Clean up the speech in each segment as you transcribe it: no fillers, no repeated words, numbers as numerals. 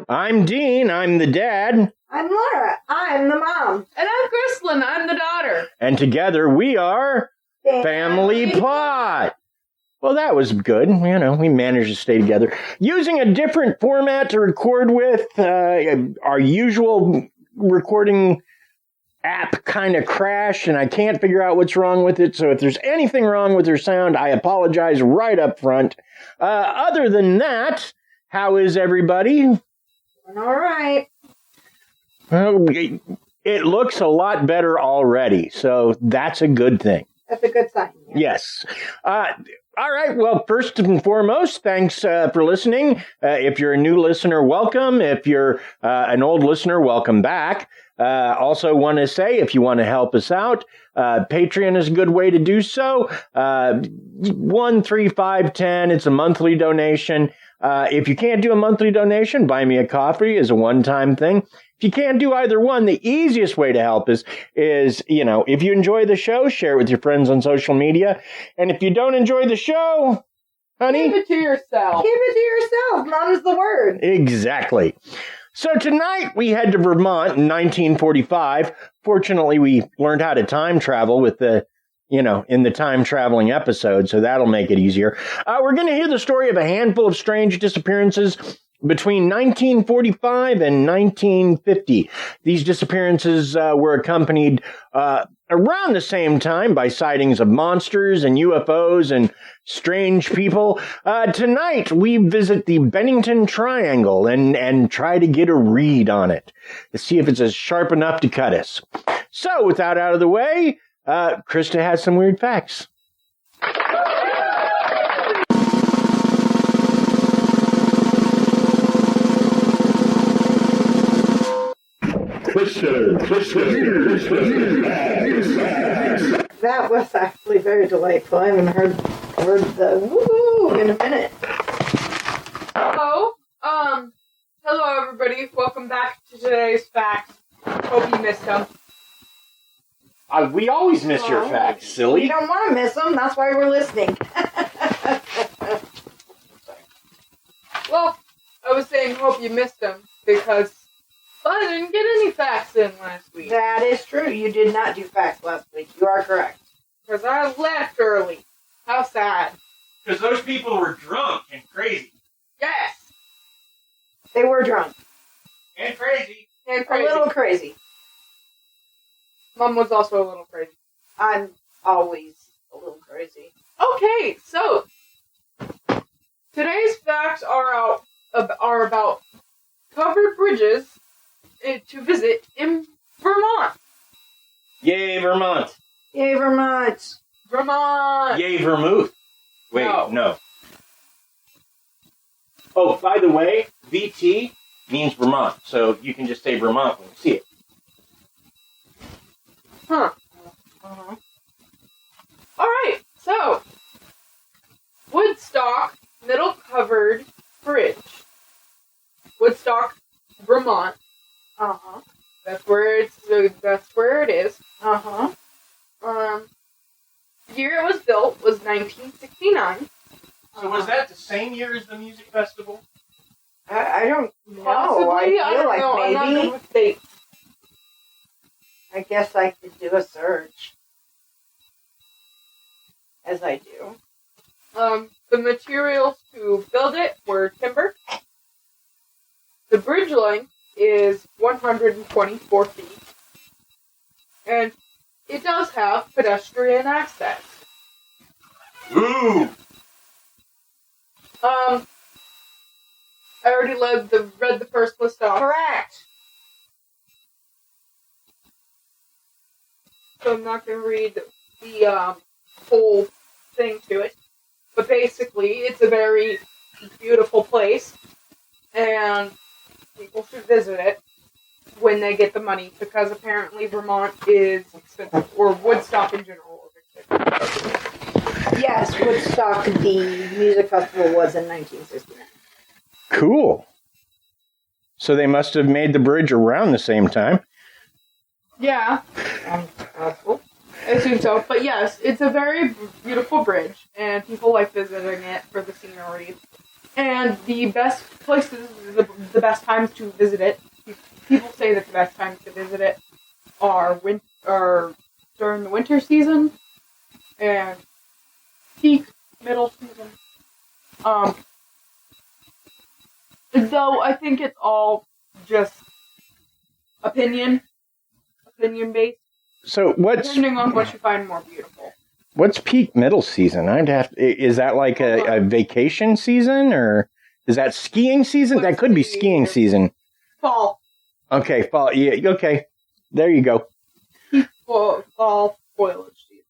I'm Dean, I'm the dad. I'm Laura, I'm the mom. And I'm Krysta, I'm the daughter. And together we are Family Plot. Well, that was good. You know, we managed to stay together. Using a different format to record with, our usual recording app kind of crashed, and I can't figure out what's wrong with it. So if there's anything wrong with your sound, I apologize right up front. Other than that, how is everybody? All right. Well, it looks a lot better already, so that's a good thing. That's a good sign. Yeah. Yes. All right. Well, first and foremost, thanks for listening. If you're a new listener, welcome. If you're an old listener, welcome back. Also want to say, if you want to help us out, Patreon is a good way to do so. 1, 3, 5, 10. It's a monthly donation. If you can't do a monthly donation, buy me a coffee is a one-time thing. If you can't do either one, the easiest way to help is, you know, if you enjoy the show, share it with your friends on social media. And if you don't enjoy the show, honey, Keep it to yourself. Keep it to yourself. Mom's the word. Exactly. So tonight we head to Vermont in 1945. Fortunately, we learned how to time travel with in the time traveling episode, so that'll make it easier. We're going to hear the story of a handful of strange disappearances between 1945 and 1950. These disappearances were accompanied around the same time by sightings of monsters and UFOs and strange people. Tonight, we visit the Bennington Triangle and try to get a read on it to see if it's as sharp enough to cut us. So, with that out of the way, Krysta has some weird facts. That was actually very delightful. I haven't heard the woo in a minute. Hello. Hello everybody. Welcome back to today's facts. Hope you missed them. We always miss your facts, silly. We don't want to miss them. That's why we're listening. Well, I was saying hope you missed them because I didn't get any facts in last week. That is true. You did not do facts last week. You are correct. Because I left early. How sad. Because those people were drunk and crazy. Yes. They were drunk. And crazy. And crazy. A little crazy. Mom was also a little crazy. I'm always a little crazy. Okay, so today's facts are about covered bridges to visit in Vermont. Yay, Vermont. Yay, Vermont. Vermont. Yay, vermouth. Wait, No. Oh, by the way, VT means Vermont, so you can just say Vermont when you see it. Huh. Uh-huh. Alright, so Woodstock Middle Covered Bridge. Woodstock, Vermont. Uh-huh. That's where it is. Uh-huh. The year it was built was 1969. So was that the same year as the music festival? I don't know. Possibly, I feel don't like know. I'm not maybe. good with dates. I guess I could do a search. As I do. The materials to build it were timber. The bridge length is 124 feet. And it does have pedestrian access. Ooh! I already read the first list off. Correct. not going to read the whole thing to it. But basically, it's a very beautiful place, and people should visit it when they get the money, because apparently Vermont is expensive, or Woodstock in general is expensive. Yes, Woodstock, the music festival, was in 1969. Cool. So they must have made the bridge around the same time. Yeah. Possible. I assume so. But yes, it's a very beautiful bridge, and people like visiting it for the scenery. And the best places, the best times to visit it, people say that the best times to visit it are during the winter season and peak middle season. Though I think it's all just opinion based. So depending on what you find more beautiful. What's peak middle season? Is that like a vacation season, or is that skiing season? That could be skiing season. Fall. Okay, fall. Yeah, okay. There you go. Peak fall foliage season.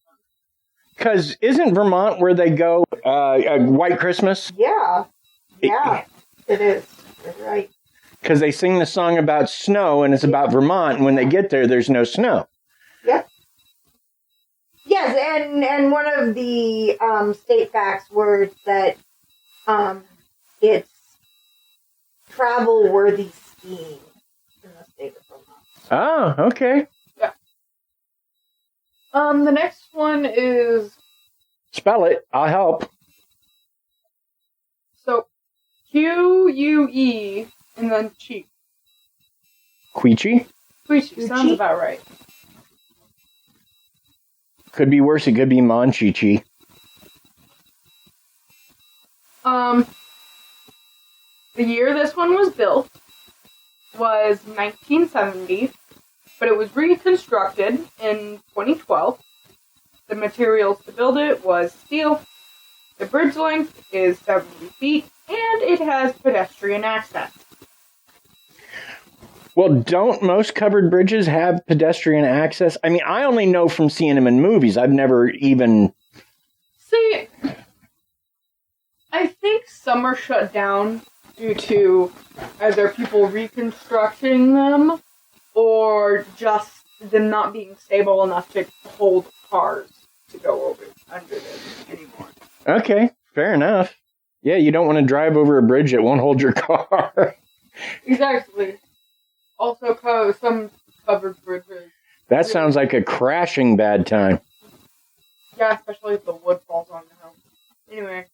Because isn't Vermont where they go White Christmas? Yeah. Yeah, it is. You're right. Because they sing the song about snow, and it's about Vermont, and when they get there, there's no snow. Yep. Yes, and one of the state facts were that it's travel-worthy skiing in the state of Vermont. Oh, okay. Yeah. The next one is... Spell it. I'll help. So, Q-U-E, and then cheek. Queechy? Queechy, sounds about right. Could be worse. It could be Monchichi. The year this one was built was 1970, but it was reconstructed in 2012. The materials to build it was steel. The bridge length is 70 feet, and it has pedestrian access. Well, don't most covered bridges have pedestrian access? I mean, I only know from seeing them in movies. I've never even... See, I think some are shut down due to either people reconstructing them or just them not being stable enough to hold cars to go over under them anymore. Okay, fair enough. Yeah, you don't want to drive over a bridge that won't hold your car. Exactly. Also, some covered bridges. That sounds like a crashing bad time. Yeah, especially if the wood falls on the house. Anyway,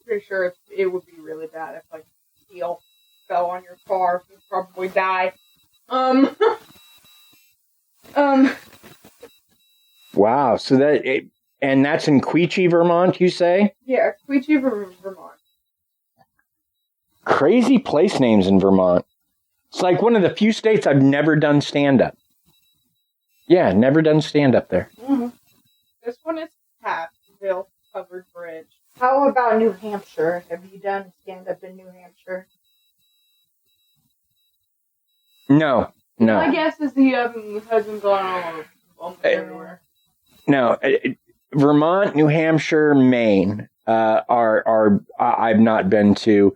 pretty sure it would be really bad if, like, steel fell on your car. You'd probably die. Wow, so and that's in Queechy, Vermont, you say? Yeah, Queechy, Vermont. Crazy place names in Vermont. It's like one of the few states I've never done stand-up. Yeah, never done stand-up there. Mm-hmm. This one is Hatfield Covered Bridge. How about New Hampshire? Have you done stand-up in New Hampshire? No. My guess is he hasn't gone almost anywhere. No, Vermont, New Hampshire, Maine are I've not been to.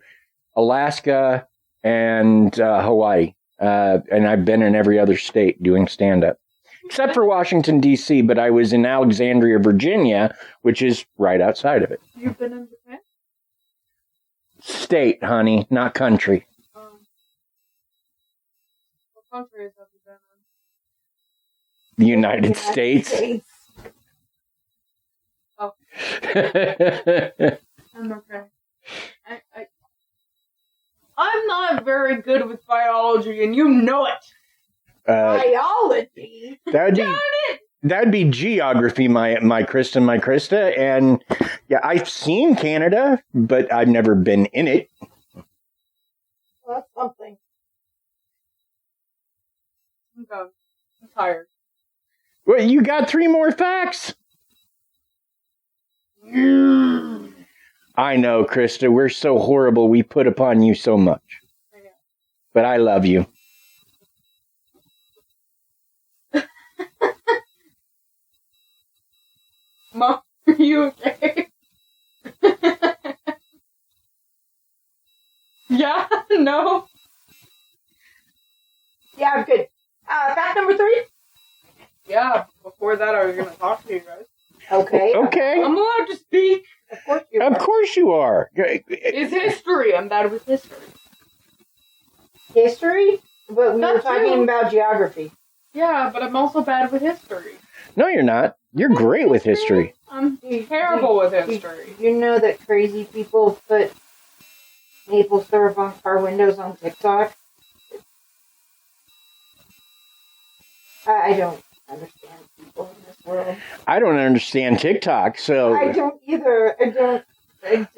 Alaska and Hawaii, and I've been in every other state doing stand-up, except for Washington, D.C., but I was in Alexandria, Virginia, which is right outside of it. You've been in Japan? State, honey, not country. What country have you been in? The United States. Oh. I'm okay. I'm not very good with biology, and you know it. Biology? That'd be geography, my Krysta. And yeah, I've seen Canada, but I've never been in it. Well, that's something. I'm done. I'm tired. Well, you got 3 more facts. I know, Krysta, we're so horrible, we put upon you so much. I know. But I love you. Mom, are you okay? Yeah? No? Yeah, I'm good. Fact number 3? Yeah, before that I was going to talk to you guys. Okay. Okay. I'm allowed to speak. Of course you Of are. course you are. It's history. I'm bad with history. History? But we were That talking too. about geography. Yeah, but I'm also bad with history. No, you're not. You're great with history. I'm terrible with history. You know that crazy people put maple syrup on car windows on TikTok? I don't understand people in this world. I don't understand TikTok, so I don't either. I don't.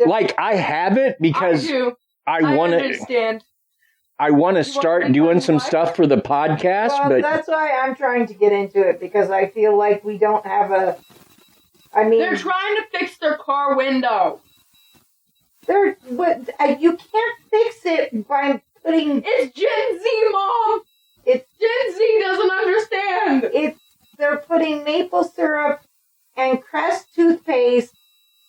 like I have it because I do. I want to. understand. I want to You wanna start make doing money some live? stuff for the podcast, Well, but that's why I'm trying to get into it, because I feel like we don't have a. I mean, They're trying to fix their car window. you can't fix it by putting. It's Gen Z, Mom. It's Gen Z doesn't understand. They're putting maple syrup and Crest toothpaste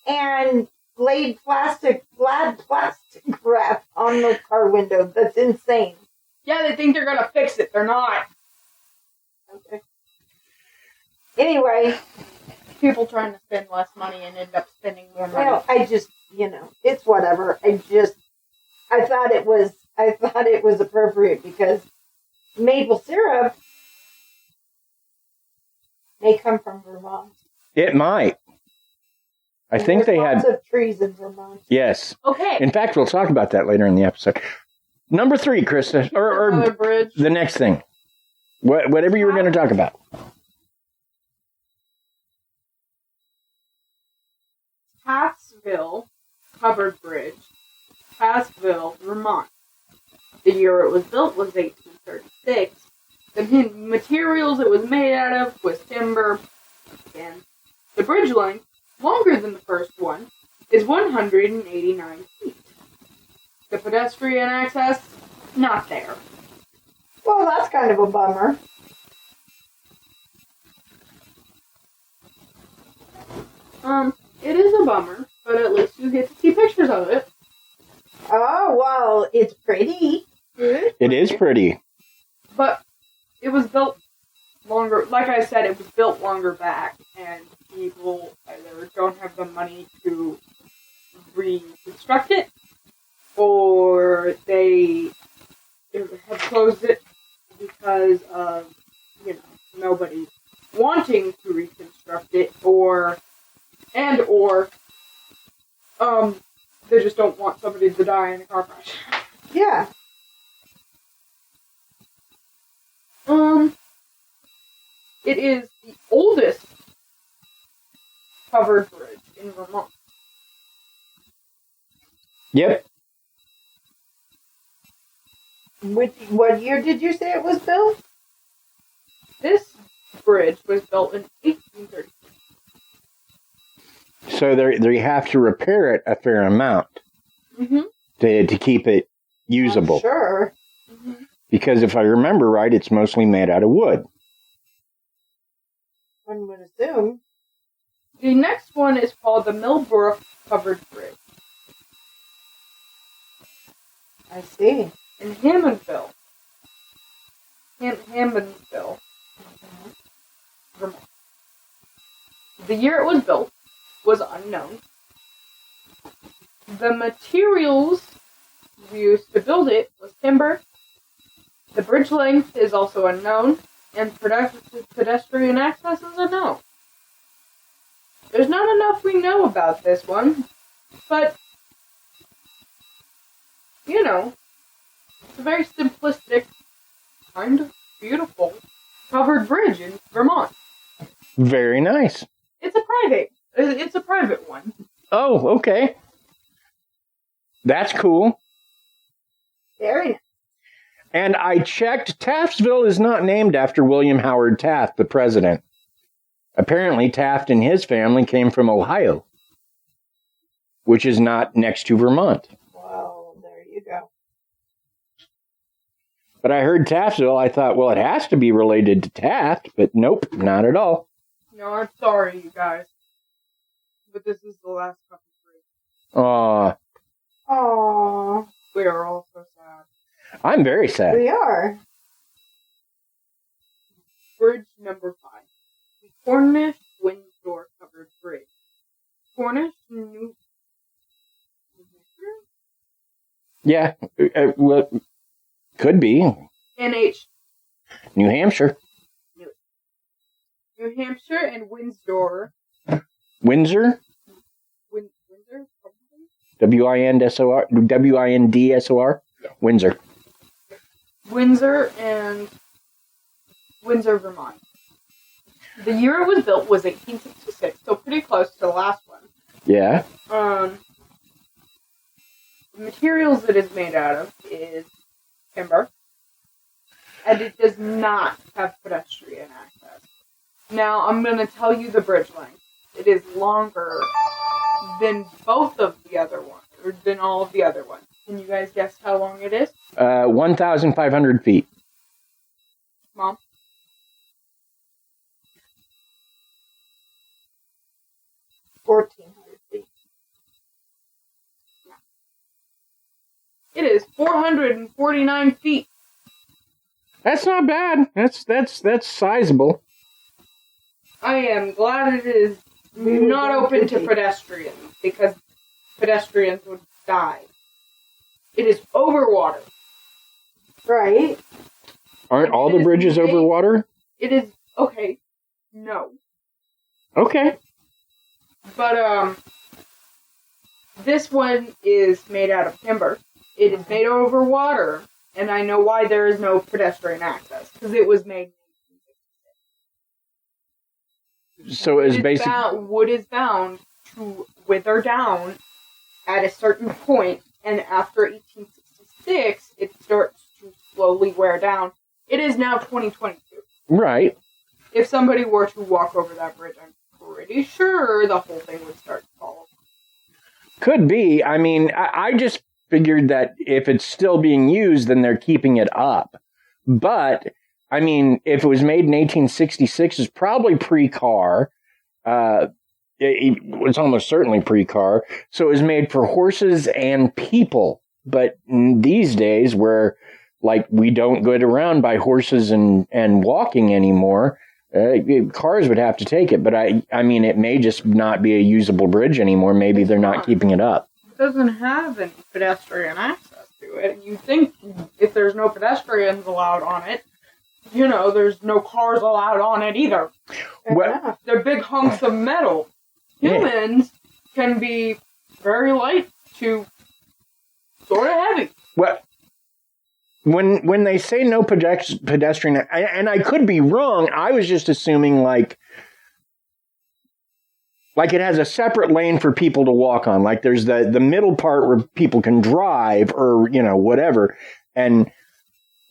and Glad plastic wrap on the car window. That's insane. Yeah, they think they're gonna fix it. They're not. Okay. Anyway, People trying to spend less money and end up spending more money. well, I just, it's whatever. I thought it was appropriate because maple syrup may come from Vermont. it might. I think they There's had. lots of trees in Vermont. Yes. Okay. In fact, we'll talk about that later in the episode. Number 3, Krysta, or Another bridge. the next thing. Whatever you were going to talk about. Tassville Covered Bridge, Tassville, Vermont. The year it was built was 1836. The materials it was made out of was timber. And the bridge length, longer than the first one, is 189 feet. The pedestrian access, not there. Well, that's kind of a bummer. It is a bummer, but at least you get to see pictures of it. Oh, well, it's pretty. It is pretty. But it was built longer, like I said, it was built longer back, and people either don't have the money to reconstruct it, or they have closed it because of, nobody wanting to reconstruct it, or they just don't want somebody to die in a car crash. Yeah. It is the oldest covered bridge in Vermont. Yep. What year did you say it was built? This bridge was built in 1830. So they have to repair it a fair amount Mm-hmm. to keep it usable. Sure. Mm-hmm. Because if I remember right, it's mostly made out of wood. One would assume. The next one is called the Millbrook Covered Bridge I see. in Hammondville. Hammondville, Vermont. The year it was built was unknown. The materials used to build it was timber. The bridge length is also unknown, and pedestrian access is unknown. There's not enough we know about this one, but, it's a very simplistic, kind of beautiful covered bridge in Vermont. Very nice. It's a private one. Oh, okay. That's cool. Very nice. And I checked, Taftsville is not named after William Howard Taft, the president. Apparently, Taft and his family came from Ohio, which is not next to Vermont. Well, there you go. But I heard Taftsville, I thought, well, it has to be related to Taft, but nope, not at all. No, I'm sorry, you guys. But this is the last couple bridge. Aw, Aww. We are all so sad. I'm very sad. We are. Bridge number 5. The Cornish-Windsor covered bridge. Cornish, New Hampshire? Yeah, well, could be. NH. New Hampshire. New Hampshire and Windsor. Windsor? Windsor, probably? W-I-N-D-S-O-R? W-I-N-D-S-O-R? Windsor. Windsor and Windsor, Vermont. The year it was built was 1866, so pretty close to the last one. Yeah. The materials it is made out of is timber, and it does not have pedestrian access. Now, I'm going to tell you the bridge length. It is longer than both of the other ones, or than all of the other ones. Can you guys guess how long it is? 1,500 feet. Mom? 1,400 feet. It is 449 feet. That's not bad. That's sizable. I am glad it is not open to pedestrians, because pedestrians would die. It is over water. Right. Aren't all the bridges over water? It is, okay, no. Okay. But, this one is made out of timber. It is made over water, and I know why there is no pedestrian access, because it was made. So it's basically... Wood is bound to wither down at a certain point, and after 1866, it starts to slowly wear down. It is now 2022. Right. If somebody were to walk over that bridge, I'm pretty sure the whole thing would start to fall. Could be. I mean, I just figured that if it's still being used, then they're keeping it up. But, I mean, if it was made in 1866, it's probably pre-car. It was almost certainly pre-car. So it was made for horses and people. But these days, where, like, we don't get around by horses and walking anymore, cars would have to take it. But, I mean, it may just not be a usable bridge anymore. Maybe they're not keeping it up. It doesn't have any pedestrian access to it. You think if there's no pedestrians allowed on it, you know, there's no cars allowed on it either. Well, They're big hunks of metal. Humans can be very light to sort of heavy. Well, when they say no pedestrian, and I could be wrong, I was just assuming like it has a separate lane for people to walk on. Like there's the middle part where people can drive or, you know, whatever. And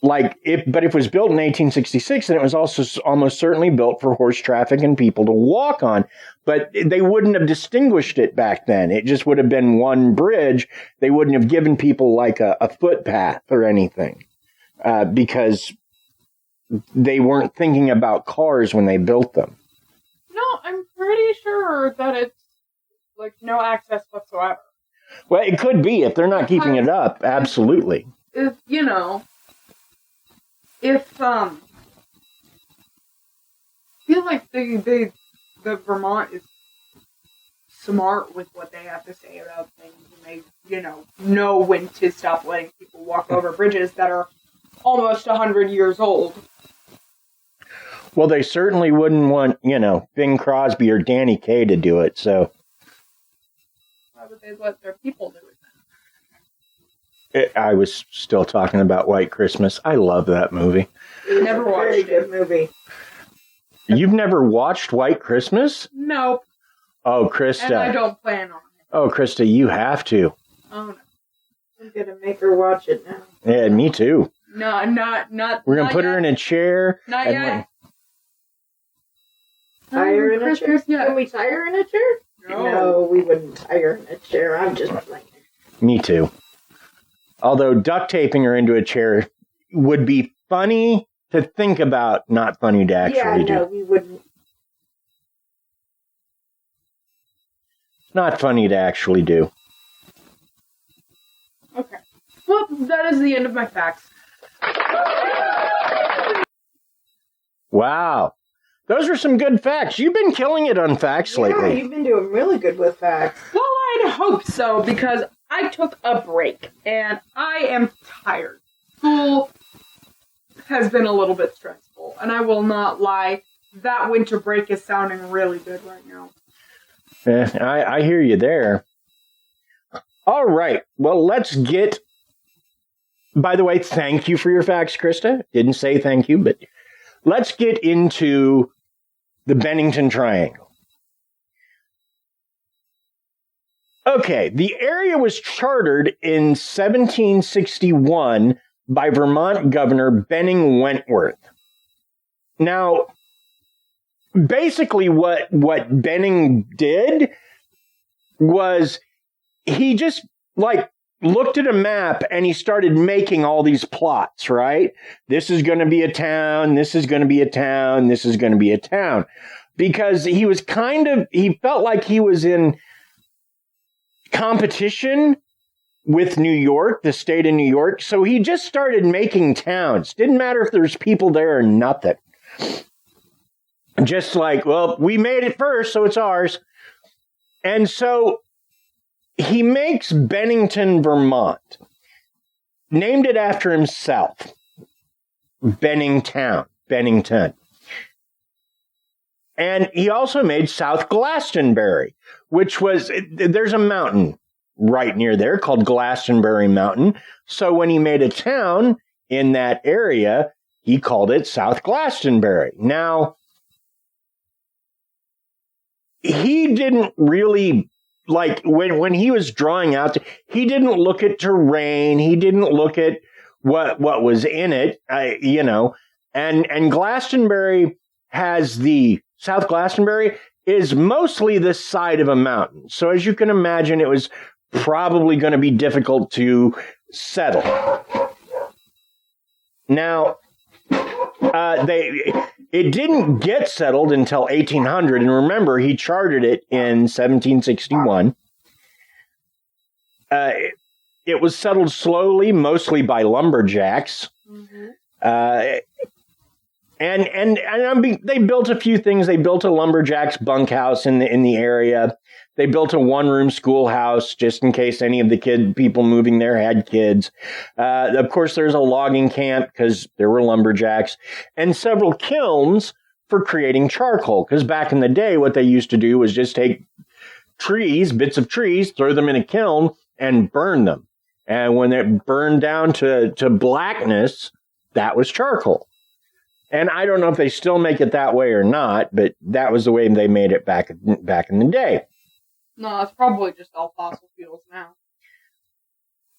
like if it was built in 1866, then it was also almost certainly built for horse traffic and people to walk on. But they wouldn't have distinguished it back then. It just would have been one bridge. They wouldn't have given people like a footpath or anything because they weren't thinking about cars when they built them. No, I'm pretty sure that it's like no access whatsoever. Well, it could be if they're not keeping it up. Absolutely. If, you know, if I feel like the Vermont is smart with what they have to say about things, and they, you know when to stop letting people walk over bridges that are almost 100 years old. Well, they certainly wouldn't want, you know, Bing Crosby or Danny Kaye to do it, so. Why would they let their people do it? I was still talking about White Christmas. I love that movie. Never watched Very it. good movie. You've never watched White Christmas? Nope. Oh, Krysta. And I don't plan on it. Oh, Krysta, you have to. Oh no. I'm gonna make her watch it now. Yeah, me too. No, not. We're going to put her in a chair. Not and yet. Tie her in a chair? Yeah. Can we tie her in a chair? No, we wouldn't tie her in a chair. I'm just playing. Me too. Although duct taping her into a chair would be funny to think about, not funny to actually do. Yeah, no, we wouldn't. Not funny to actually do. Okay. Well, that is the end of my facts. Wow. Those are some good facts. You've been killing it on facts lately. Yeah, you've been doing really good with facts. Well, I'd hope so, because I took a break, and I am tired. School has been a little bit stressful, and I will not lie, that winter break is sounding really good right now. I hear you there. All right. Well, let's get... By the way, thank you for your facts, Krysta. Didn't say thank you, but let's get into the Bennington Triangle. Okay, the area was chartered in 1761 by Vermont Governor Benning Wentworth. Now, basically what Benning did was he just looked at a map and he started making all these plots, right? This is going to be a town. This is going to be a town. This is going to be a town. Because he was he felt like he was in competition with New York, the state of New York. So he just started making towns. Didn't matter if there's people there or nothing. Just well, we made it first, so it's ours. And so he makes Bennington, Vermont, named it after himself. Bennington. And he also made South Glastenbury, which there's a mountain right near there called Glastenbury Mountain. So when he made a town in that area, he called it South Glastenbury. Now, he didn't really, when he was drawing out, he didn't look at terrain. He didn't look at what was in it, and Glastonbury South Glastonbury is mostly the side of a mountain. So as you can imagine, it was probably going to be difficult to settle. Now, it didn't get settled until 1800, and remember, he chartered it in 1761. It was settled slowly, mostly by lumberjacks. Mm-hmm. They built a few things. They built a lumberjack's bunkhouse in the area. They built a one-room schoolhouse just in case any of the people moving there had kids. Of course, there's a logging camp because there were lumberjacks, and several kilns for creating charcoal. Because back in the day, what they used to do was just take bits of trees, throw them in a kiln, and burn them. And when it burned down to blackness, that was charcoal. And I don't know if they still make it that way or not, but that was the way they made it back in the day. No, it's probably just all fossil fuels now.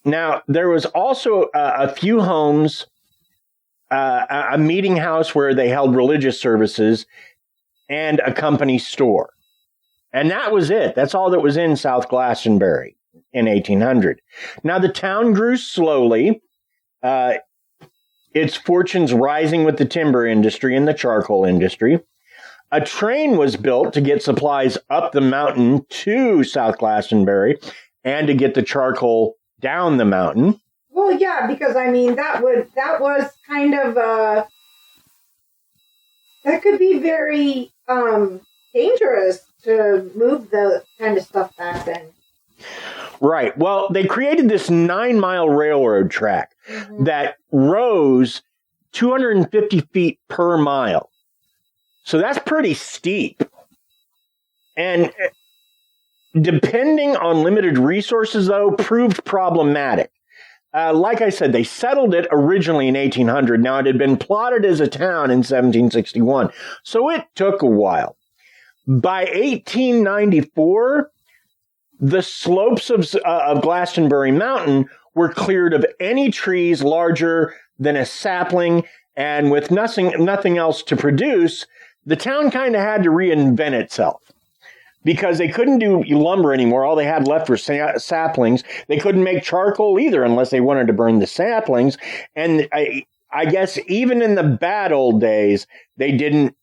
Now, there was also a few homes, a meeting house where they held religious services, and a company store. And that was it. That's all that was in South Glastonbury in 1800. Now, the town grew slowly. Its fortunes rising with the timber industry and the charcoal industry. A train was built to get supplies up the mountain to South Glastonbury and to get the charcoal down the mountain. Well, yeah, because that was kind of that could be very dangerous to move the kind of stuff back then. Right. Well, they created this 9-mile railroad track that rose 250 feet per mile. So that's pretty steep. And depending on limited resources, though, proved problematic. Like I said, they settled it originally in 1800. Now, it had been plotted as a town in 1761. So it took a while. By 1894, the slopes of Glastonbury Mountain were cleared of any trees larger than a sapling, and with nothing else to produce, the town kind of had to reinvent itself because they couldn't do lumber anymore. All they had left were saplings. They couldn't make charcoal either unless they wanted to burn the saplings. And I guess even in the bad old days, they didn't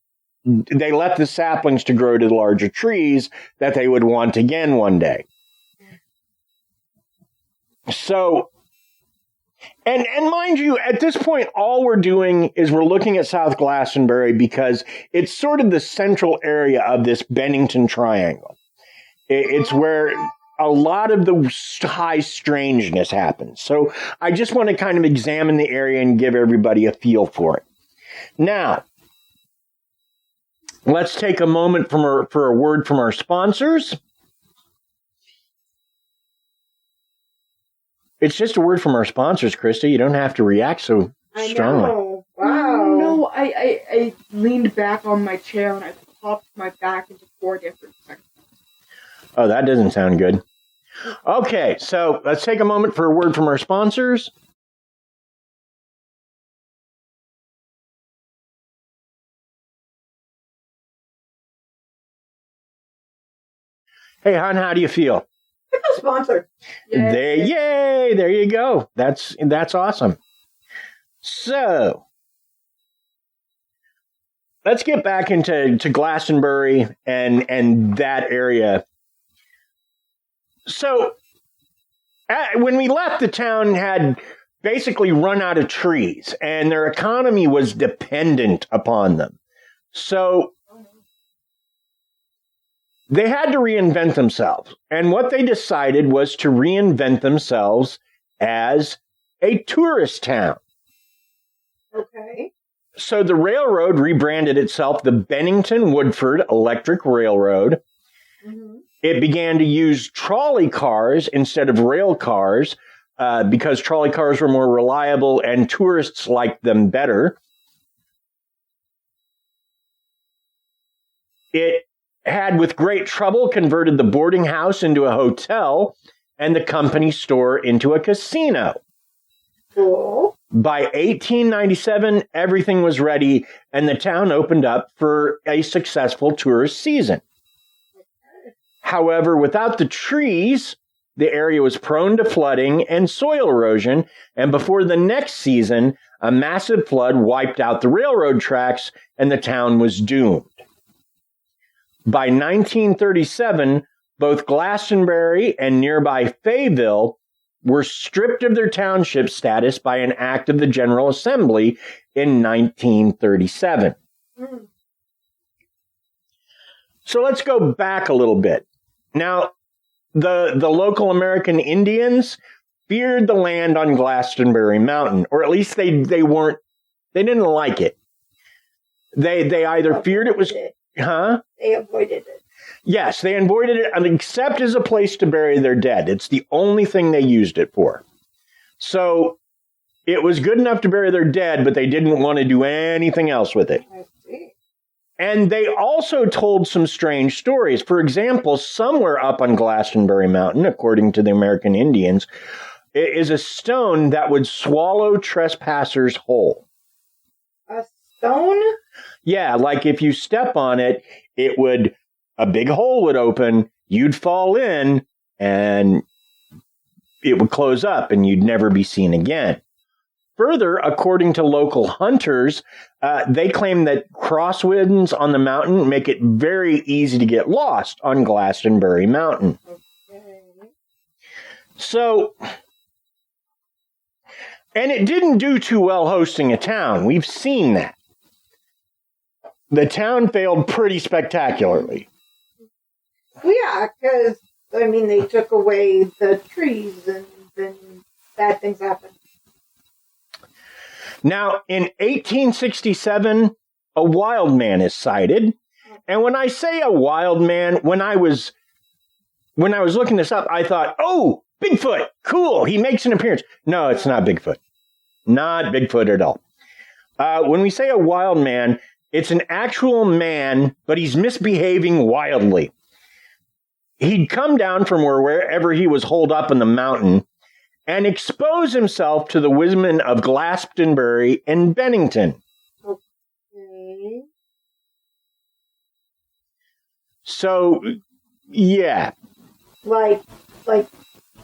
they left the saplings to grow to the larger trees that they would want again one day. So, and mind you, at this point, all we're doing is we're looking at South Glastenbury because it's sort of the central area of this Bennington Triangle. It's where a lot of the high strangeness happens. So I just want to kind of examine the area and give everybody a feel for it. Now, let's take a moment for a word from our sponsors. It's just a word from our sponsors, Krysta. You don't have to react so strongly. I know. Wow. No, I leaned back on my chair and I popped my back into 4 different sections. Oh, that doesn't sound good. Okay, so let's take a moment for a word from our sponsors. Hey, hon, how do you feel? I feel sponsored. Yay! There you go. That's awesome. So, let's get back into Glastenbury and that area. So, when we left, the town had basically run out of trees, and their economy was dependent upon them. So, they had to reinvent themselves. And what they decided was to reinvent themselves as a tourist town. Okay. So the railroad rebranded itself the Bennington Woodford Electric Railroad. Mm-hmm. It began to use trolley cars instead of rail cars because trolley cars were more reliable and tourists liked them better. It had, with great trouble, converted the boarding house into a hotel and the company store into a casino. Cool. By 1897, everything was ready, and the town opened up for a successful tourist season. However, without the trees, the area was prone to flooding and soil erosion, and before the next season, a massive flood wiped out the railroad tracks, and the town was doomed. By 1937, both Glastenbury and nearby Fayetteville were stripped of their township status by an act of the General Assembly in 1937. Mm. So let's go back a little bit. Now, the local American Indians feared the land on Glastenbury Mountain, or at least they didn't like it. They either feared it was... Huh? They avoided it. Yes, they avoided it, except as a place to bury their dead. It's the only thing they used it for. So it was good enough to bury their dead, but they didn't want to do anything else with it. I see. And they also told some strange stories. For example, somewhere up on Glastenbury Mountain, according to the American Indians, is a stone that would swallow trespassers whole. A stone? Yeah, like if you step on it, a big hole would open, you'd fall in, and it would close up, and you'd never be seen again. Further, according to local hunters, they claim that crosswinds on the mountain make it very easy to get lost on Glastenbury Mountain. Okay. So, and it didn't do too well hosting a town. We've seen that. The town failed pretty spectacularly. Well, yeah, because, they took away the trees and then bad things happened. Now, in 1867, a wild man is sighted. And when I say a wild man, when I was looking this up, I thought, oh, Bigfoot, cool, he makes an appearance. No, it's not Bigfoot. Not Bigfoot at all. When we say a wild man, it's an actual man, but he's misbehaving wildly. He'd come down from wherever he was holed up in the mountain and expose himself to the women of Glastenbury and Bennington. Okay. So, yeah. Like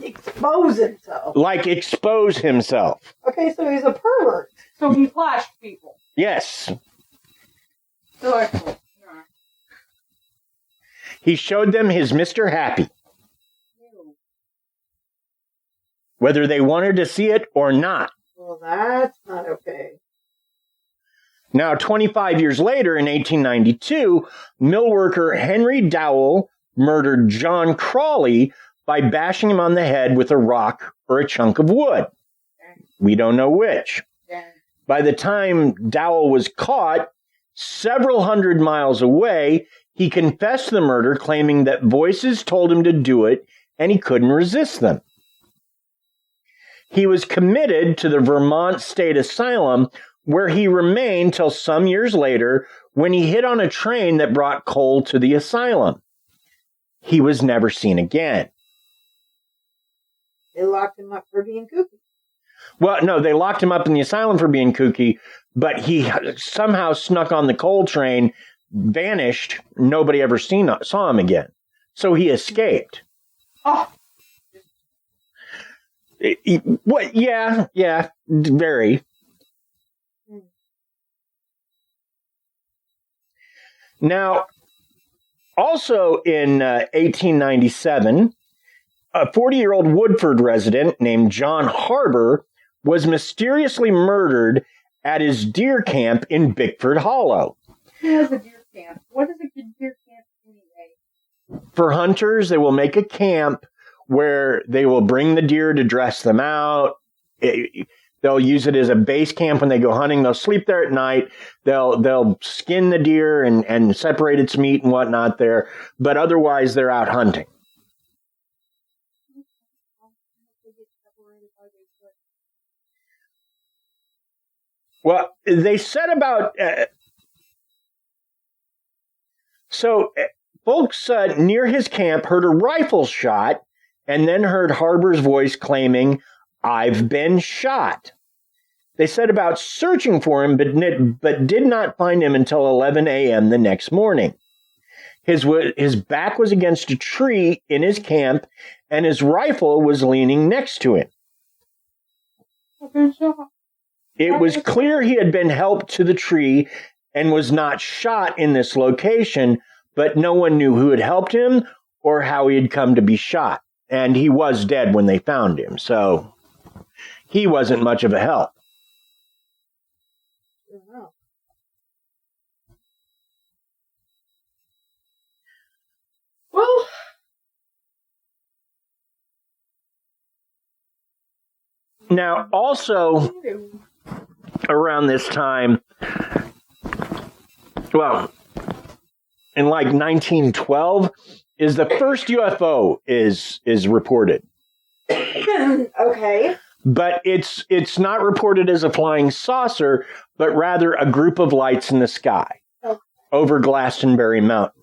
expose himself. Like expose himself. Okay, so he's a pervert. So he flashed people. Yes. Delightful. He showed them his Mr. Happy, whether they wanted to see it or not. Well, that's not okay. Now, 25 years later, in 1892, mill worker Henry Dowell murdered John Crawley by bashing him on the head with a rock or a chunk of wood. We don't know which. By the time Dowell was caught, several hundred miles away, he confessed the murder, claiming that voices told him to do it and he couldn't resist them. He was committed to the Vermont State Asylum, where he remained till some years later when he hit on a train that brought coal to the asylum. He was never seen again. They locked him up for being kooky. Well, no, they locked him up in the asylum for being kooky, but he somehow snuck on the coal train, vanished, nobody ever saw him again. So he escaped. Oh. What? Yeah, very. Now, also in 1897, a 40-year-old Woodford resident named John Harbor was mysteriously murdered at his deer camp in Bickford Hollow. He has a deer camp. What is a deer camp anyway? For hunters, they will make a camp where they will bring the deer to dress them out. They'll use it as a base camp when they go hunting. They'll sleep there at night. They'll skin the deer and separate its meat and whatnot there. But otherwise, they're out hunting. Well, they said about... folks near his camp heard a rifle shot and then heard Harbor's voice claiming, "I've been shot." They said about searching for him, but did not find him until 11 a.m. the next morning. His back was against a tree in his camp, and his rifle was leaning next to him. It was clear he had been helped to the tree and was not shot in this location, but no one knew who had helped him or how he had come to be shot. And he was dead when they found him, so he wasn't much of a help. Well, now also around this time, well, in like 1912, is the first UFO is reported. Okay. But it's not reported as a flying saucer, but rather a group of lights in the sky over Glastenbury Mountain.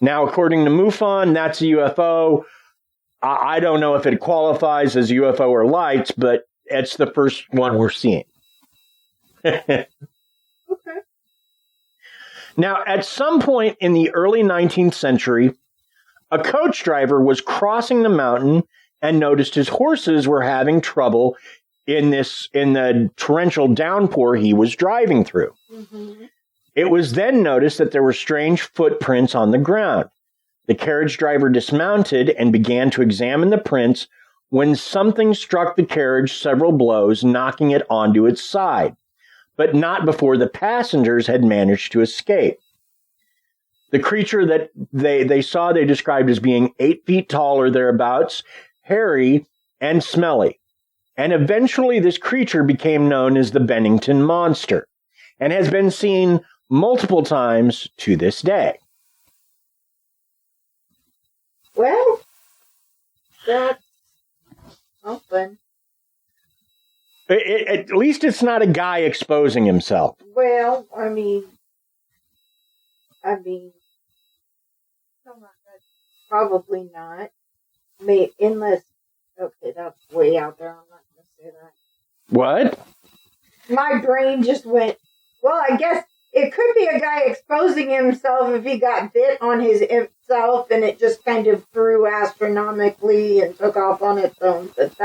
Now, according to MUFON, that's a UFO. I don't know if it qualifies as UFO or lights, but it's the first one we're seeing. Okay. Now, at some point in the early 19th century, a coach driver was crossing the mountain and noticed his horses were having trouble in the torrential downpour he was driving through. Mm-hmm. It was then noticed that there were strange footprints on the ground. The carriage driver dismounted and began to examine the prints when something struck the carriage several blows, knocking it onto its side, but not before the passengers had managed to escape. The creature that they saw, they described as being 8 feet tall or thereabouts, hairy and smelly. And eventually this creature became known as the Bennington Monster and has been seen multiple times to this day. Well, that's something. At least it's not a guy exposing himself. Well, I mean, probably not. Unless, okay, that's way out there. I'm not going to say that. What? My brain just went, well, I guess it could be a guy exposing himself if he got bit on himself and it just kind of grew astronomically and took off on its own. But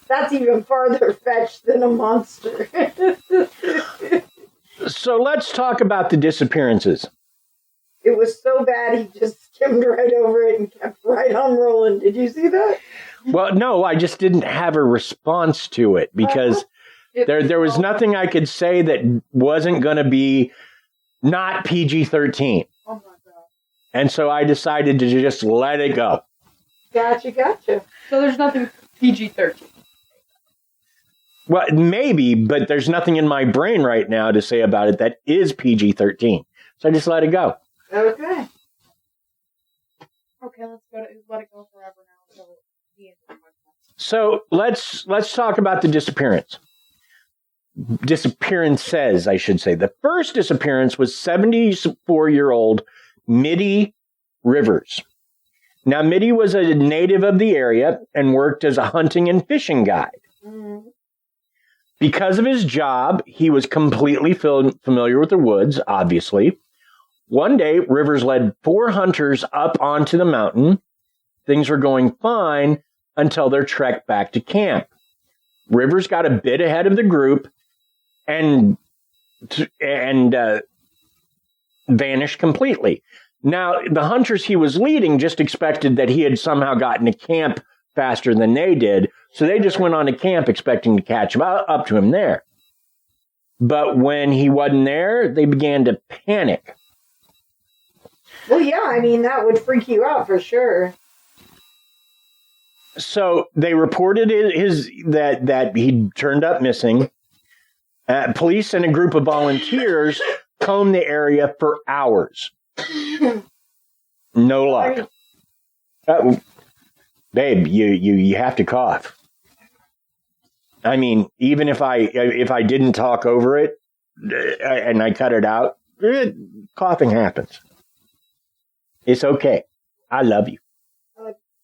that's even farther fetched than a monster. So let's talk about the disappearances. it was so bad he just skimmed right over it and kept right on rolling. Did you see that? Well, no, I just didn't have a response to it because there was nothing I could say that wasn't going to be not PG-13. Oh my God. And so I decided to just let it go. Gotcha. So there's nothing PG-13. Well, maybe, but there's nothing in my brain right now to say about it that is PG-13. So I just let it go. Okay. Okay, let it go forever now until the end of the podcast. So let's talk about the disappearance. Disappearances, I should say. The first disappearance was 74-year-old Mitty Rivers. Now, Mitty was a native of the area and worked as a hunting and fishing guide. Mm-hmm. Because of his job, he was completely familiar with the woods, obviously. One day, Rivers led 4 hunters up onto the mountain. Things were going fine until their trek back to camp. Rivers got a bit ahead of the group and vanished completely. Now, the hunters he was leading just expected that he had somehow gotten to camp faster than they did, so they just went on to camp expecting to catch up to him there. But when he wasn't there, they began to panic. Well, yeah, I mean, that would freak you out for sure. So they reported that he turned up missing. Police and a group of volunteers combed the area for hours. No luck. Babe, you have to cough. I mean, even if I didn't talk over it and I cut it out, coughing happens. It's okay. I love you.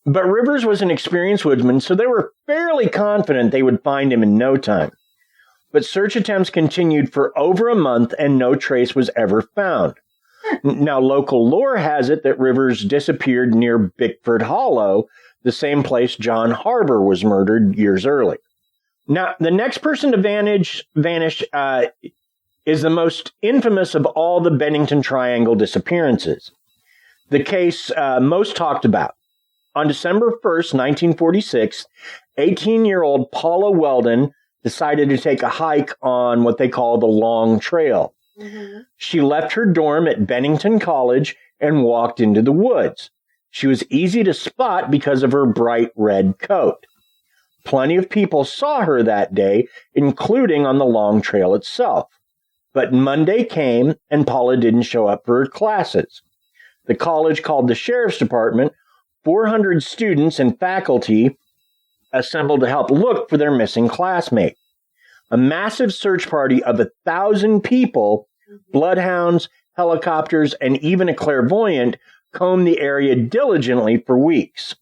But Rivers was an experienced woodsman, so they were fairly confident they would find him in no time. But search attempts continued for over a month and no trace was ever found. Now, local lore has it that Rivers disappeared near Bigfoot Hollow, the same place John Harbour was murdered years earlier. Now, the next person to vanish is the most infamous of all the Bennington Triangle disappearances. The case most talked about. On December 1st, 1946, 18-year-old Paula Weldon decided to take a hike on what they call the Long Trail. Mm-hmm. She left her dorm at Bennington College and walked into the woods. She was easy to spot because of her bright red coat. Plenty of people saw her that day, including on the Long Trail itself. But Monday came and Paula didn't show up for her classes. The college called the sheriff's department. 400 students and faculty assembled to help look for their missing classmate. A massive search party of 1,000 people, bloodhounds, helicopters, and even a clairvoyant combed the area diligently for weeks.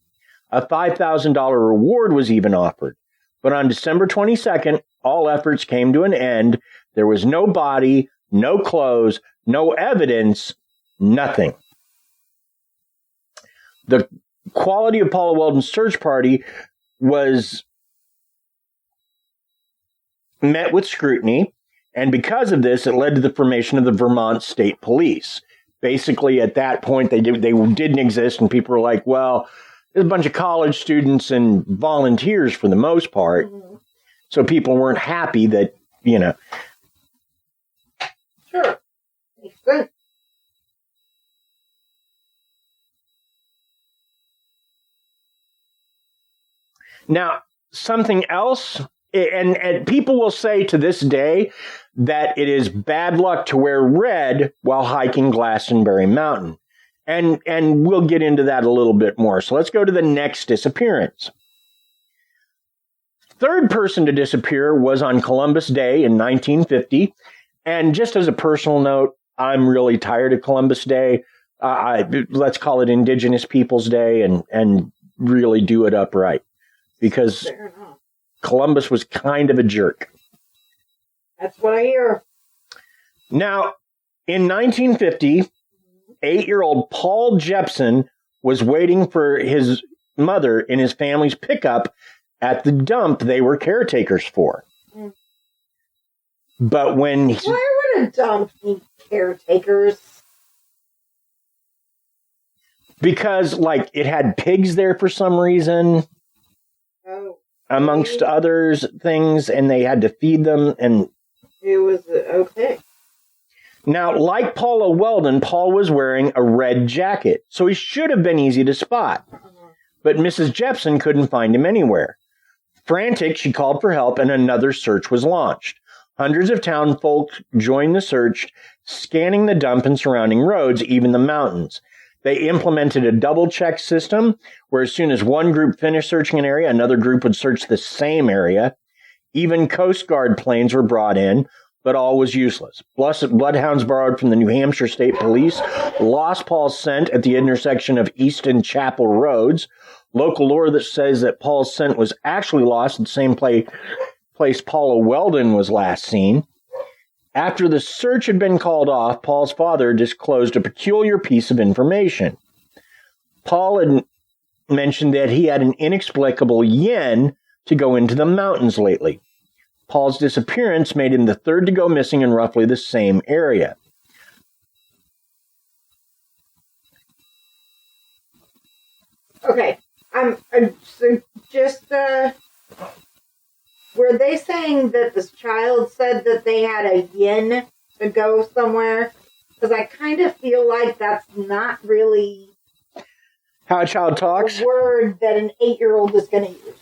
A $5,000 reward was even offered. But on December 22nd, all efforts came to an end. There was no body, no clothes, no evidence, nothing. The quality of Paula Weldon's search party was met with scrutiny, and because of this, it led to the formation of the Vermont State Police. Basically, at that point, they didn't exist, and people were like, well, there's a bunch of college students and volunteers for the most part, so people weren't happy that, Sure. Makes sense. Now, something else, and people will say to this day that it is bad luck to wear red while hiking Glastenbury Mountain. And we'll get into that a little bit more. So let's go to the next disappearance. Third person to disappear was on Columbus Day in 1950. And just as a personal note, I'm really tired of Columbus Day. Let's call it Indigenous Peoples Day and really do it upright. Because Columbus was kind of a jerk. That's what I hear. Now, in 1950, 8-year-old Paul Jepson was waiting for his mother in his family's pickup at the dump they were caretakers for. But when... Why would a dump need caretakers? Because, like, it had pigs there for some reason, amongst others things, and they had to feed them, and... It was, okay. Now, like Paula Weldon, Paul was wearing a red jacket, so he should have been easy to spot. But Mrs. Jepson couldn't find him anywhere. Frantic, she called for help, and another search was launched. Hundreds of town folk joined the search, scanning the dump and surrounding roads, even the mountains. They implemented a double-check system, where as soon as one group finished searching an area, another group would search the same area. Even Coast Guard planes were brought in, but all was useless. Bloodhounds borrowed from the New Hampshire State Police lost Paul's scent at the intersection of East and Chapel Roads. Local lore that says that Paul's scent was actually lost at the same place Paula Weldon was last seen. After the search had been called off, Paul's father disclosed a peculiar piece of information. Paul had mentioned that he had an inexplicable yen to go into the mountains lately. Paul's disappearance made him the third to go missing in roughly the same area. Okay, so just, were they saying that this child said that they had a yin to go somewhere? Because I kind of feel like that's not really how a child talks? A word that an 8-year-old is going to use.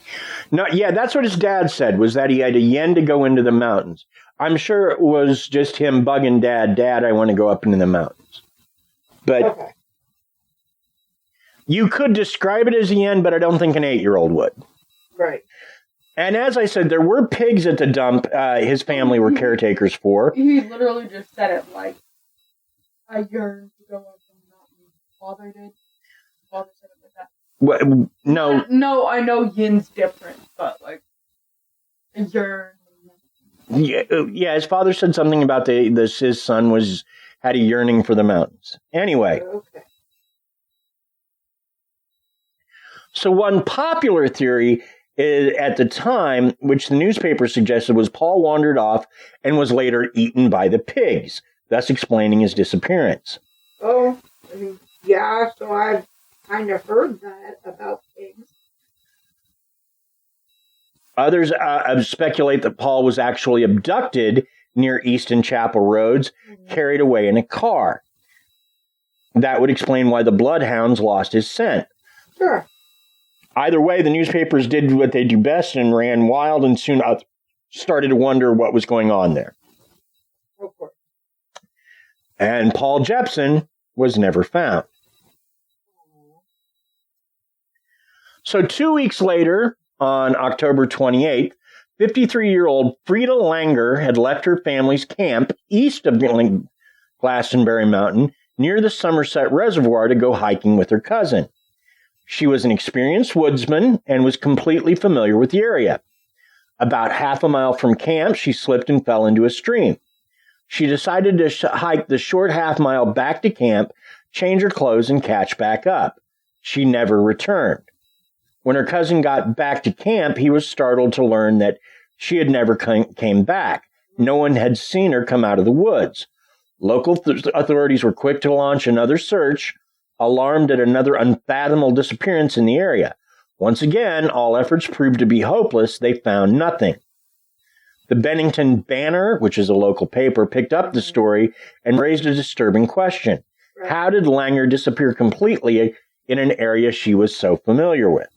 No, yeah, that's what his dad said, was that he had a yen to go into the mountains. I'm sure it was just him bugging Dad, I want to go up into the mountains. But okay. You could describe it as a yen, but I don't think an 8-year-old would. Right. And as I said, there were pigs at the dump his family were caretakers for. He literally just said it like, I yearn to go up the mountain. Father did. Father said it like that. Well, no. No, I know yin's different, but like, I yearn. Yeah, his father said something about his son had a yearning for the mountains. Anyway. Okay. So one popular theory at the time, which the newspaper suggested, was Paul wandered off and was later eaten by the pigs, thus explaining his disappearance. Oh, yeah, so I've kind of heard that about pigs. Others speculate that Paul was actually abducted near Easton Chapel Roads, carried away in a car. That would explain why the bloodhounds lost his scent. Sure. Either way, the newspapers did what they do best and ran wild, and soon started to wonder what was going on there. Of course. And Paul Jepson was never found. So 2 weeks later, on October 28th, 53-year-old Frida Langer had left her family's camp east of Glastenbury Mountain near the Somerset Reservoir to go hiking with her cousin. She was an experienced woodsman and was completely familiar with the area. About half a mile from camp, she slipped and fell into a stream. She decided to hike the short half mile back to camp, change her clothes, and catch back up. She never returned. When her cousin got back to camp, he was startled to learn that she had never came back. No one had seen her come out of the woods. Local authorities were quick to launch another search, alarmed at another unfathomable disappearance in the area. Once again, all efforts proved to be hopeless. They found nothing. The Bennington Banner, which is a local paper, picked up the story and raised a disturbing question. How did Langer disappear completely in an area she was so familiar with?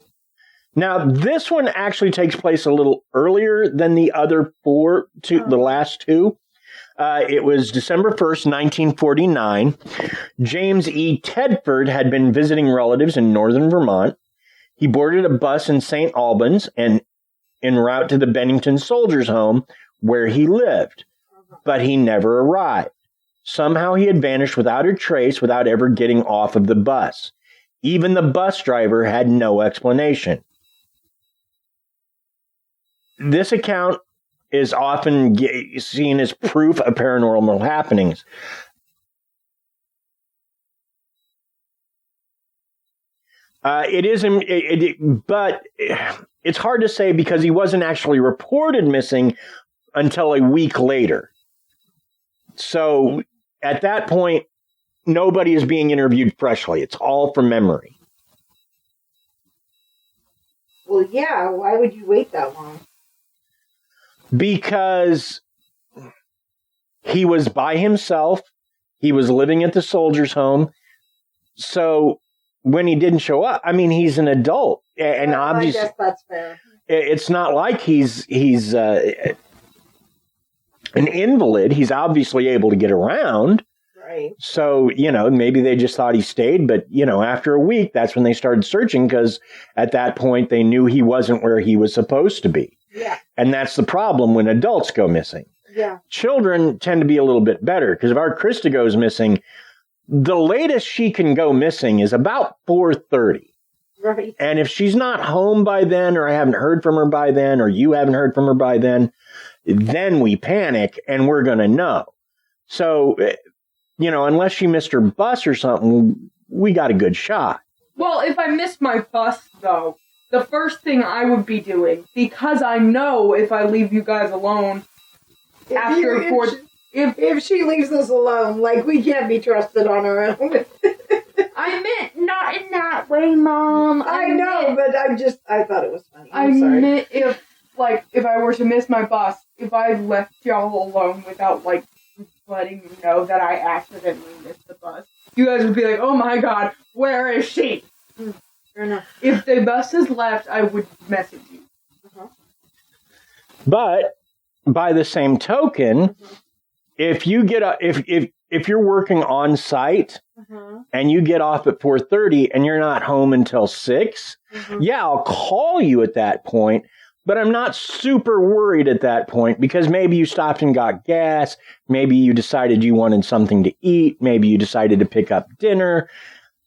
Now, this one actually takes place a little earlier than the other the last two. It was December 1st, 1949. James E. Tedford had been visiting relatives in northern Vermont. He boarded a bus in St. Albans and en route to the Bennington Soldiers' Home where he lived, but he never arrived. Somehow he had vanished without a trace, without ever getting off of the bus. Even the bus driver had no explanation. This account is often seen as proof of paranormal happenings. But it's hard to say because he wasn't actually reported missing until a week later. So at that point, nobody is being interviewed freshly. It's all from memory. Well, yeah. Why would you wait that long? Because he was by himself. He was living at the soldiers' home. So when he didn't show up, I mean, he's an adult. And obviously, I guess that's fair. It's not like he's an invalid. He's obviously able to get around. Right. So, maybe they just thought he stayed. But, after a week, that's when they started searching because at that point they knew he wasn't where he was supposed to be. Yeah. And that's the problem when adults go missing. Yeah. Children tend to be a little bit better because if our Krysta goes missing, the latest she can go missing is about 4:30. Right. And if she's not home by then, or I haven't heard from her by then, or you haven't heard from her by then we panic and we're going to know. So, unless she missed her bus or something, we got a good shot. Well, if I missed my bus, though, the first thing I would be doing, because I know if I leave you guys alone if she leaves us alone, like, we can't be trusted on our own. I meant not in that way, Mom. I know, but I thought it was funny. I meant if I were to miss my bus, if I left y'all alone without, letting you know that I accidentally missed the bus, you guys would be like, oh my god, where is she? Fair enough. If the bus is left, I would message you. Uh-huh. But by the same token, if you get if you're working on site and you get off at 4:30 and you're not home until 6, yeah, I'll call you at that point. But I'm not super worried at that point because maybe you stopped and got gas. Maybe you decided you wanted something to eat. Maybe you decided to pick up dinner.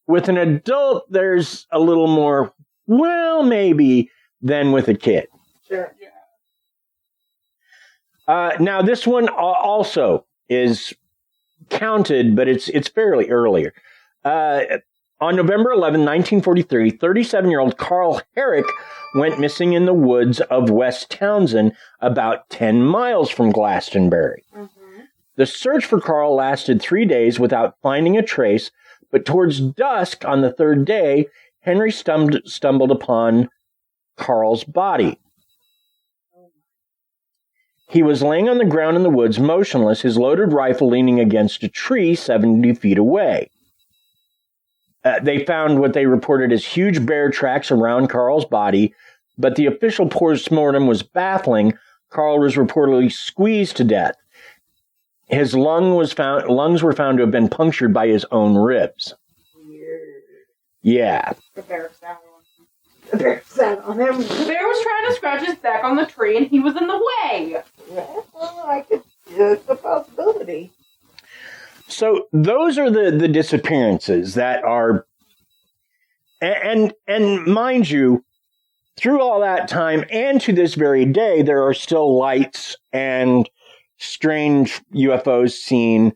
With an adult, there's a little more, well, maybe, than with a kid. Sure. Now, this one also is counted, but it's fairly earlier. On November 11, 1943, 37-year-old Carl Herrick went missing in the woods of West Townsend, about 10 miles from Glastenbury. The search for Carl lasted 3 days without finding a trace, but towards dusk on the third day, Henry stumbled upon Carl's body. He was laying on the ground in the woods, motionless, his loaded rifle leaning against a tree 70 feet away. They found what they reported as huge bear tracks around Carl's body, but the official post-mortem was baffling. Carl was reportedly squeezed to death. His lungs were found to have been punctured by his own ribs. Weird. Yeah. The bear sat on him. The bear sat on him. The bear was trying to scratch his back on the tree, and he was in the way. Well, it's a possibility. So those are the disappearances that are, and mind you, through all that time and to this very day, there are still lights and strange UFOs seen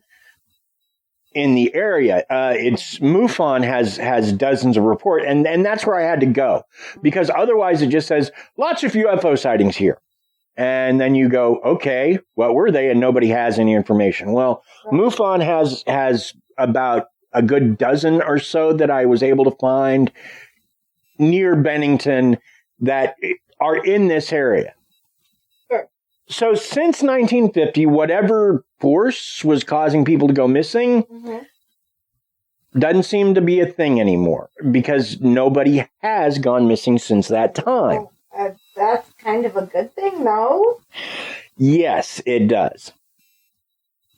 in the area. It's MUFON has dozens of reports, and that's where I had to go because otherwise it just says lots of UFO sightings here. And then you go, okay, what were they? And nobody has any information. Well, MUFON has about a good dozen or so that I was able to find near Bennington that are in this area. Sure. So since 1950, whatever force was causing people to go missing doesn't seem to be a thing anymore because nobody has gone missing since that time. That's kind of a good thing, though. Yes, it does.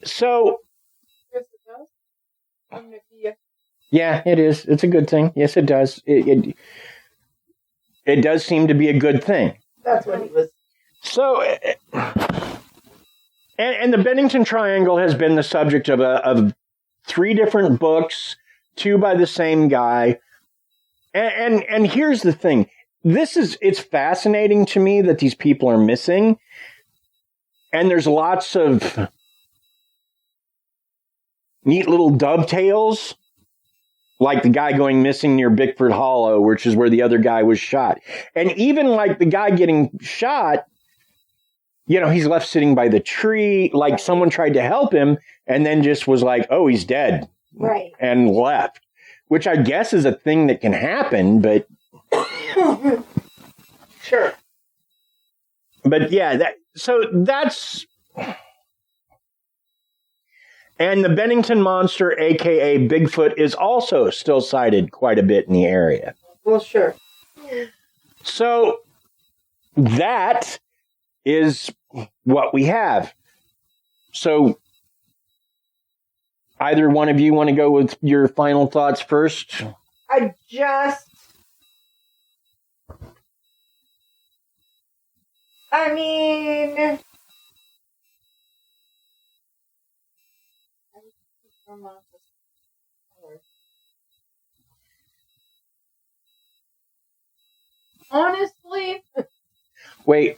So, Yes, it does. yeah, it is. It's a good thing. Yes, it does. It does seem to be a good thing. That's what he was. So, and the Bennington Triangle has been the subject of 3 different books, 2 by the same guy. And here's the thing. It's fascinating to me that these people are missing. And there's lots of neat little dovetails, like the guy going missing near Bigfoot Hollow, which is where the other guy was shot. And even like the guy getting shot, he's left sitting by the tree, like someone tried to help him and then just was like, oh, he's dead. Right. and left, which I guess is a thing that can happen, but Sure. But yeah, that's. And the Bennington monster, aka Bigfoot, is also still sighted quite a bit in the area. Well, sure. So that is what we have. So either one of you want to go with your final thoughts first? I mean, Honestly, Wait.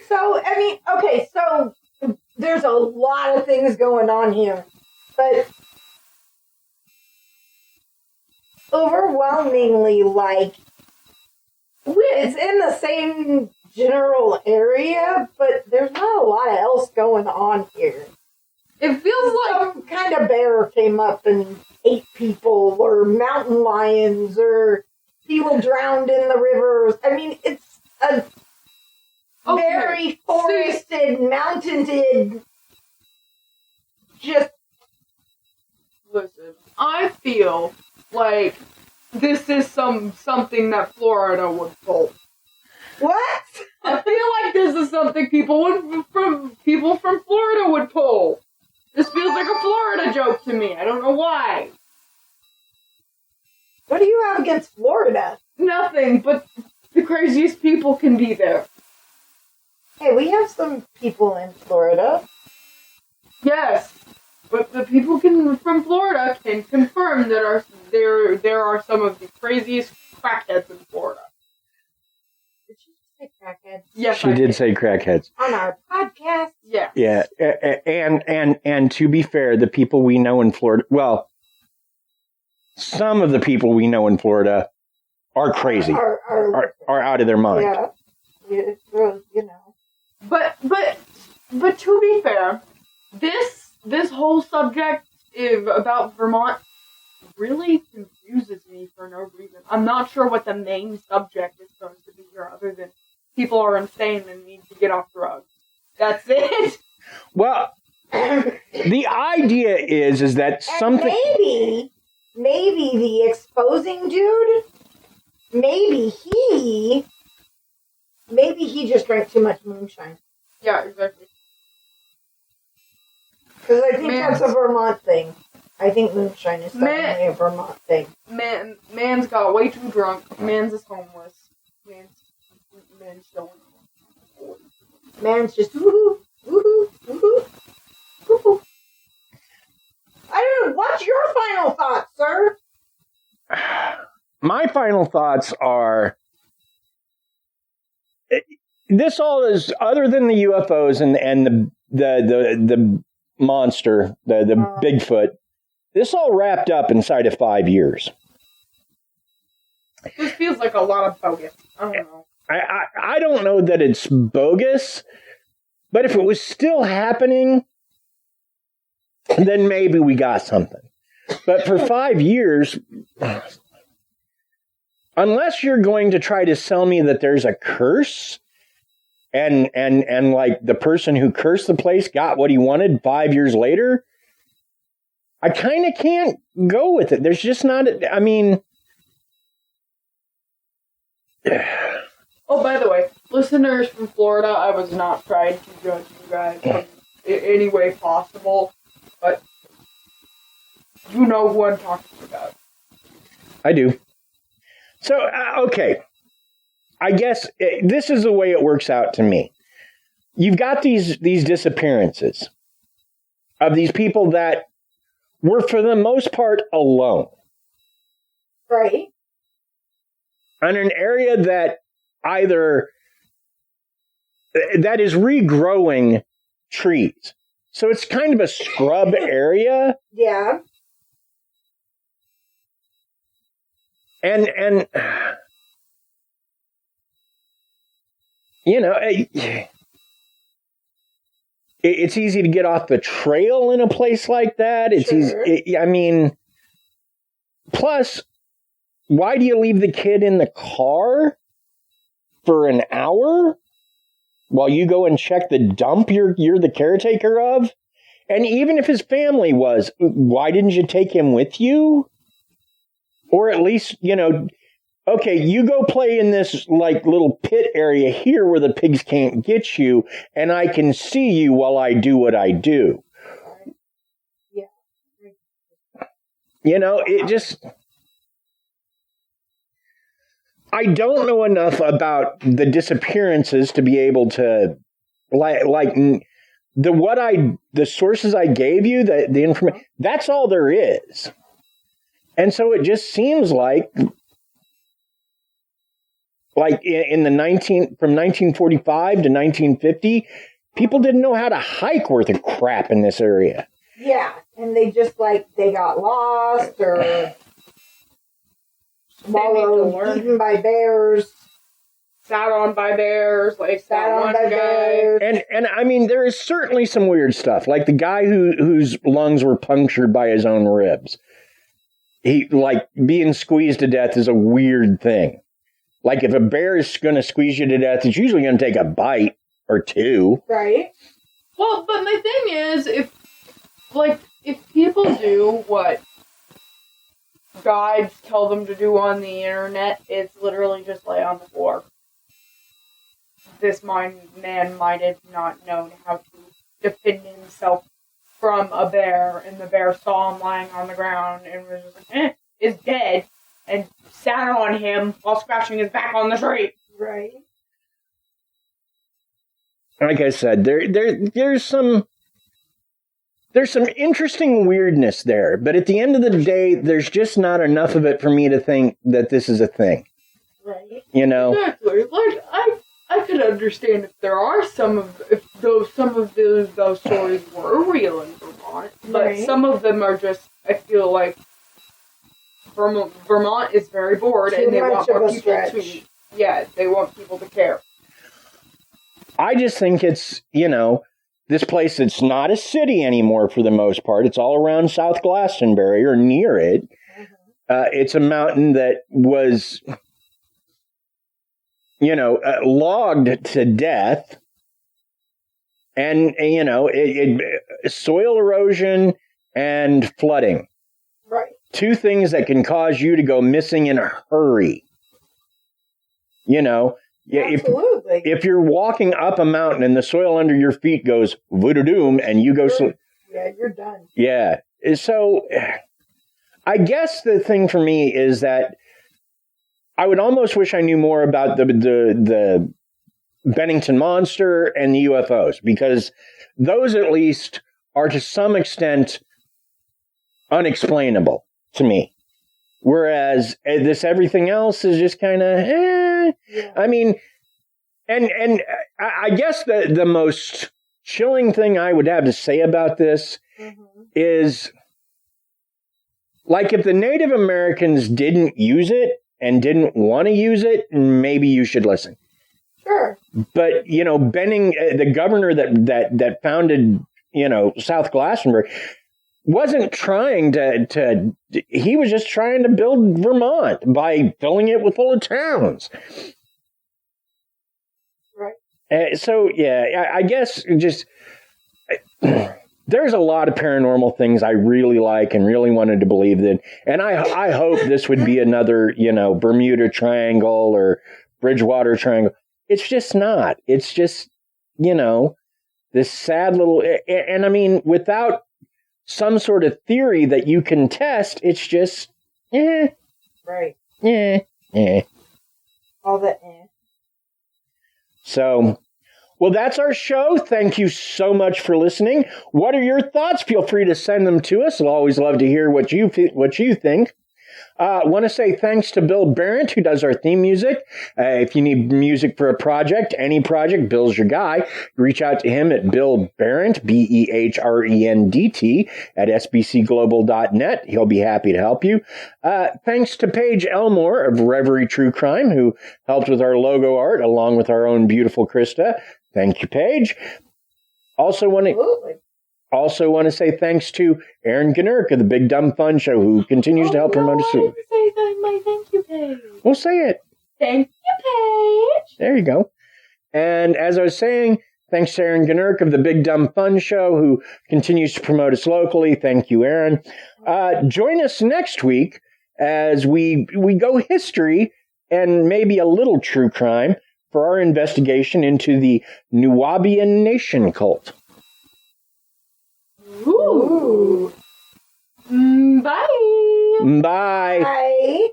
so, I mean, okay, so there's a lot of things going on here, but overwhelmingly, like, it's in the same general area, but there's not a lot else going on here. it feels like Some kind of bear came up and ate people, or mountain lions, or people drowned in the rivers. I mean, it's a very forested, mountained, just... Listen, I feel like this is something that Florida would pull. What? I feel like this is something people from Florida would pull. This feels like a Florida joke to me. I don't know why. What do you have against Florida? Nothing, but the craziest people can be there. Hey, we have some people in Florida. Yes, but the people from Florida can confirm that there are some of the craziest crackheads in Florida. Did you say crackheads? Yes, She did say crackheads. On our podcast? Yeah. Yeah, and to be fair, the people we know in Florida, well, some of the people we know in Florida are crazy, are out of their mind. Yeah. Well, you know. But to be fair, this whole subject about Vermont really confuses me for no reason. I'm not sure what the main subject is supposed to be here, other than people are insane and need to get off drugs. That's it. Well, the idea is that something. And maybe the exposing dude, maybe he just drank too much moonshine. Yeah, exactly. Because I think that's a Vermont thing. I think moonshine is definitely a Vermont thing. Man's got way too drunk. Man's is homeless. Man's showing. Man's just woohoo, woohoo, woohoo, woohoo. I don't know. What's your final thoughts, sir? My final thoughts are. This all is, other than the UFOs and the monster, the Bigfoot, this all wrapped up inside of 5 years. This feels like a lot of bogus. I don't know. I don't know that it's bogus, but if it was still happening, then maybe we got something. But for 5 years, unless you're going to try to sell me that there's a curse, and like the person who cursed the place got what he wanted 5 years later, I kind of can't go with it. There's just not, I mean... Oh, by the way, listeners from Florida, I was not trying to judge you guys in any way possible, but you know who I'm talking about. I do. So, okay. I guess this is the way it works out to me. You've got these disappearances of these people that were, for the most part, alone. Right. On an area that that is regrowing trees. So it's kind of a scrub area. Yeah. And you know, it's easy to get off the trail in a place like that. It's easy. I mean, plus, why do you leave the kid in the car for an hour while you go and check the dump you're the caretaker of? And even if his family was, why didn't you take him with you? Or at least, okay, you go play in this like little pit area here where the pigs can't get you, and I can see you while I do what I do. Yeah. It just... I don't know enough about the disappearances to be able to, the sources I gave you, the information, that's all there is. And so it just seems like in from 1945 to 1950, people didn't know how to hike worth a crap in this area. Yeah, and they just they got lost or swallowed, eaten by bears, sat on by bears, sat on by bears. And I mean, there is certainly some weird stuff, like the guy whose lungs were punctured by his own ribs. He, being squeezed to death is a weird thing. Like, if a bear is going to squeeze you to death, it's usually going to take a bite or two. Right. Well, but my thing is, if people do what guides tell them to do on the internet, it's literally just lay on the floor. This man might have not known how to defend himself from a bear, and the bear saw him lying on the ground and was just like, is dead, and sat on him while scratching his back on the tree. Right. Like I said, there's some interesting weirdness there, but at the end of the day, there's just not enough of it for me to think that this is a thing. Right. Exactly. I could understand if there are some of those stories were real in Vermont, but right. Some of them are just, I feel like Vermont is very bored and they want more people to, they want people to care. I just think it's, this place, it's not a city anymore for the most part. It's all around South Glastenbury or near it. Mm-hmm. It's a mountain that was, logged to death. And, soil erosion and flooding. Right. Two things that can cause you to go missing in a hurry. Absolutely. If you're walking up a mountain and the soil under your feet goes voodoo-doom and you go... you're done. Yeah. So I guess the thing for me is that I would almost wish I knew more about the Bennington Monster and the UFOs, because those at least are to some extent unexplainable to me. Whereas this everything else is just kind of, Yeah. I mean, and I guess the most chilling thing I would have to say about this is, if the Native Americans didn't use it and didn't want to use it, maybe you should listen. Sure. But, the governor that founded, South Glastenbury wasn't trying to he was just trying to build Vermont by filling it full of towns. Right. So, I guess just there's a lot of paranormal things I really like and really wanted to believe in. And I hope this would be another, Bermuda Triangle or Bridgewater Triangle. It's just not. It's just, this sad little, and I mean, without some sort of theory that you can test, it's just, Right. All the So, well, that's our show. Thank you so much for listening. What are your thoughts? Feel free to send them to us. I'll always love to hear what you think. I want to say thanks to Bill Barrett, who does our theme music. If you need music for a project, any project, Bill's your guy. Reach out to him at Bill Barrett, BEHRENDT, at sbcglobal.net. He'll be happy to help you. Thanks to Paige Elmore of Reverie True Crime, who helped with our logo art, along with our own beautiful Krysta. Thank you, Paige. Also want to say thanks to Aaron Gnurk of the Big Dumb Fun Show, who continues to help promote us. I didn't say my thank you page. We'll say it. Thank you page. There you go. And as I was saying, thanks to Aaron Gnurk of the Big Dumb Fun Show, who continues to promote us locally. Thank you, Aaron. Join us next week as we go history and maybe a little true crime for our investigation into the Nuwaubian Nation cult. Ooh. Bye. Bye. Bye.